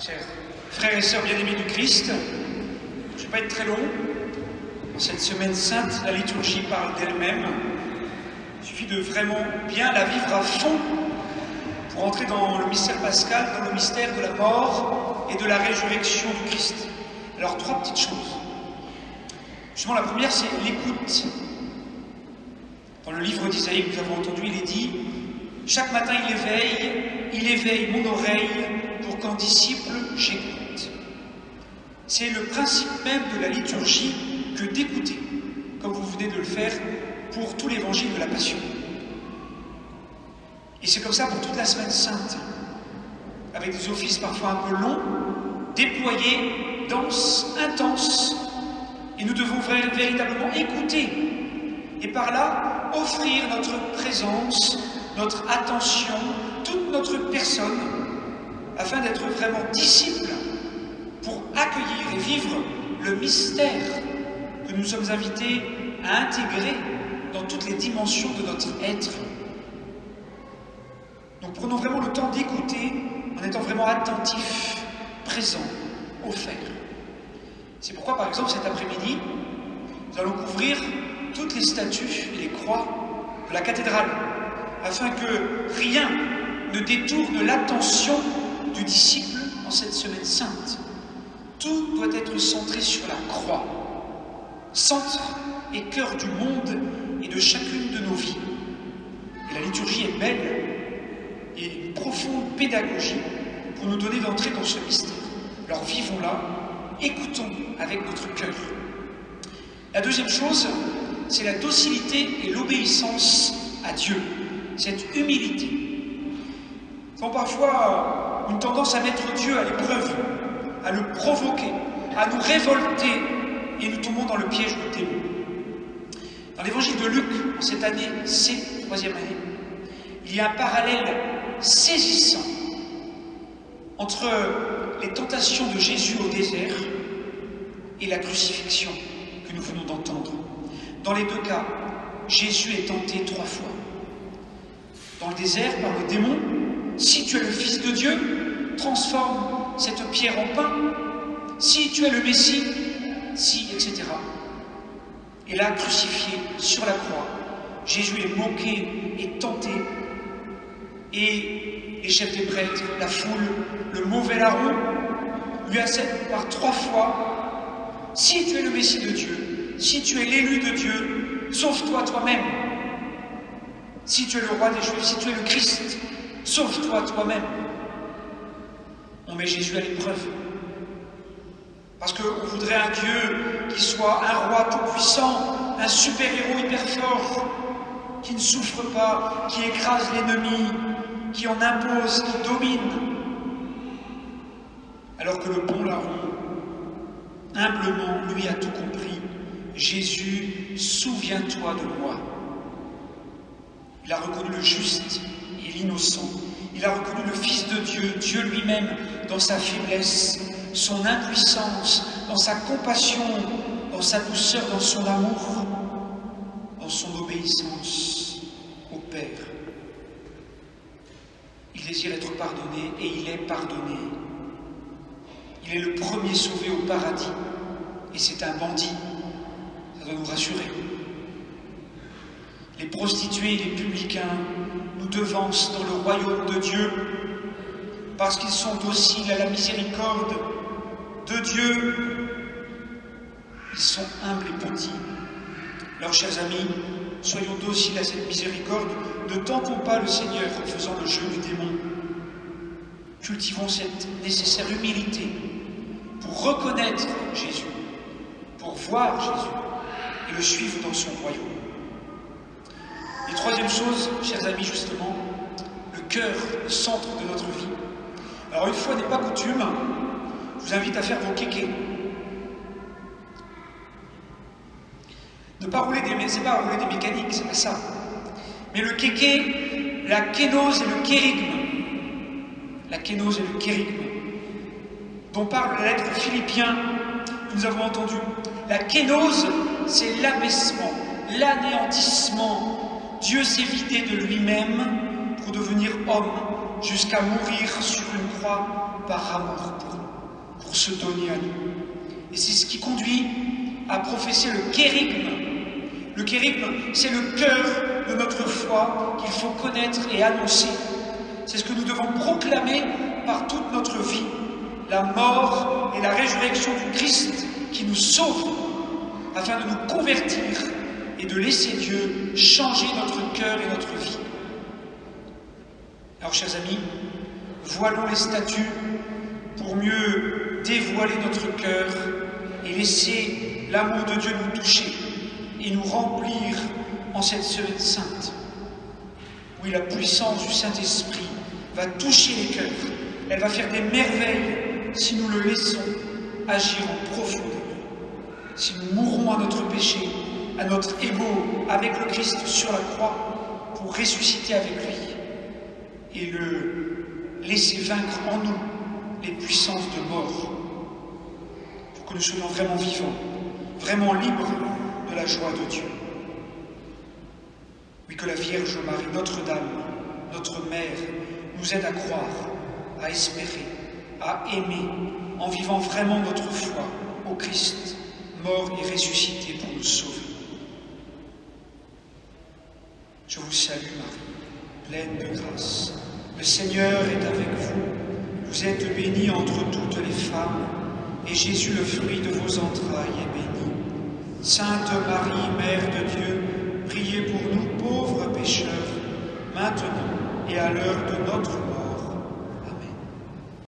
Chers frères et sœurs bien-aimés du Christ, je ne vais pas être très long. Dans cette semaine sainte, la liturgie parle d'elle-même. Il suffit de vraiment bien la vivre à fond pour entrer dans le mystère pascal, dans le mystère de la mort et de la résurrection du Christ. Alors, trois petites choses. Justement, la première, c'est l'écoute. Dans le livre d'Isaïe que nous avons entendu, il est dit « Chaque matin, il éveille mon oreille pour qu'en disciple, j'écoute. » C'est le principe même de la liturgie que d'écouter, comme vous venez de le faire pour tout l'évangile de la Passion. Et c'est comme ça pour toute la semaine sainte, avec des offices parfois un peu longs, déployés, denses, intenses, et nous devons véritablement écouter, et par là, offrir notre présence, notre attention, toute notre personne, afin d'être vraiment disciples pour accueillir et vivre le mystère que nous sommes invités à intégrer dans toutes les dimensions de notre être. Donc prenons vraiment le temps d'écouter en étant vraiment attentifs, présents, offerts. C'est pourquoi, par exemple, cet après-midi, nous allons couvrir toutes les statues et les croix de la cathédrale, afin que rien ne détourne l'attention du disciple en cette semaine sainte. Tout doit être centré sur la croix, centre et cœur du monde et de chacune de nos vies. Et la liturgie est belle et une profonde pédagogie pour nous donner d'entrer dans ce mystère. Alors vivons-la, écoutons avec notre cœur. La deuxième chose, c'est la docilité et l'obéissance à Dieu, cette humilité. Nous avons parfois une tendance à mettre Dieu à l'épreuve, à le provoquer, à nous révolter, et nous tombons dans le piège du démon. Dans l'évangile de Luc, en cette année C, 3e année, il y a un parallèle saisissant entre les tentations de Jésus au désert et la crucifixion que nous venons d'entendre. Dans les deux cas, Jésus est tenté 3 fois. Dans le désert, par le démon, si tu es le Fils de Dieu, transforme cette pierre en pain. Si tu es le Messie, si, etc. Et là, crucifié sur la croix, Jésus est moqué et tenté. Et les chefs des prêtres, la foule, le mauvais larron, lui assènent par 3 fois: si tu es le Messie de Dieu, si tu es l'élu de Dieu, sauve-toi toi-même. Si tu es le roi des Juifs, si tu es le Christ, sauve-toi toi-même. On met Jésus à l'épreuve. Parce qu'on voudrait un Dieu qui soit un roi tout-puissant, un super-héros hyper fort, qui ne souffre pas, qui écrase l'ennemi, qui en impose, qui domine. Alors que le bon larron, humblement, lui a tout compris. Jésus, souviens-toi de moi. Il a reconnu le juste et l'innocent. Il a reconnu le Fils de Dieu, Dieu lui-même, dans sa faiblesse, son impuissance, dans sa compassion, dans sa douceur, dans son amour, dans son obéissance au Père. Il désire être pardonné et il est pardonné. Il est le premier sauvé au paradis et c'est un bandit. Ça doit nous rassurer. Les prostituées et les publicains nous devancent dans le royaume de Dieu parce qu'ils sont dociles à la miséricorde de Dieu. Ils sont humbles et petits. Alors, chers amis, soyons dociles à cette miséricorde. Ne tentons pas le Seigneur en faisant le jeu du démon. Cultivons cette nécessaire humilité pour reconnaître Jésus, pour voir Jésus et le suivre dans son royaume. Et troisième chose, chers amis, justement, le cœur, le centre de notre vie. Alors, une fois n'est pas coutume, je vous invite à faire vos kékés. Ne pas rouler c'est pas rouler des mécaniques, c'est pas ça. Mais le kéké, la kénose et le kérigme. La kénose et le kérigme, dont parle la lettre aux Philippiens que nous avons entendue. La kénose, c'est l'abaissement, l'anéantissement. Dieu s'est vidé de lui-même pour devenir homme, jusqu'à mourir sur une croix par amour pour se donner à nous. Et c'est ce qui conduit à professer le kérigme. Le kérigme, c'est le cœur de notre foi qu'il faut connaître et annoncer. C'est ce que nous devons proclamer par toute notre vie, la mort et la résurrection du Christ qui nous sauve, afin de nous convertir et de laisser Dieu changer notre cœur et notre vie. Alors, chers amis, voilons les statues pour mieux dévoiler notre cœur et laisser l'amour de Dieu nous toucher et nous remplir en cette semaine sainte. Oui, la puissance du Saint-Esprit va toucher les cœurs. Elle va faire des merveilles si nous le laissons agir en profondeur. Si nous mourrons à notre péché, à notre ego avec le Christ sur la croix pour ressusciter avec lui et le laisser vaincre en nous les puissances de mort, pour que nous soyons vraiment vivants, vraiment libres de la joie de Dieu. Oui, que la Vierge Marie, Notre-Dame, notre Mère, nous aide à croire, à espérer, à aimer, en vivant vraiment notre foi au Christ, mort et ressuscité pour nous sauver. Je vous salue Marie, pleine de grâce. Le Seigneur est avec vous. Vous êtes bénie entre toutes les femmes, et Jésus, le fruit de vos entrailles, est béni. Sainte Marie, Mère de Dieu, priez pour nous pauvres pécheurs, maintenant et à l'heure de notre mort.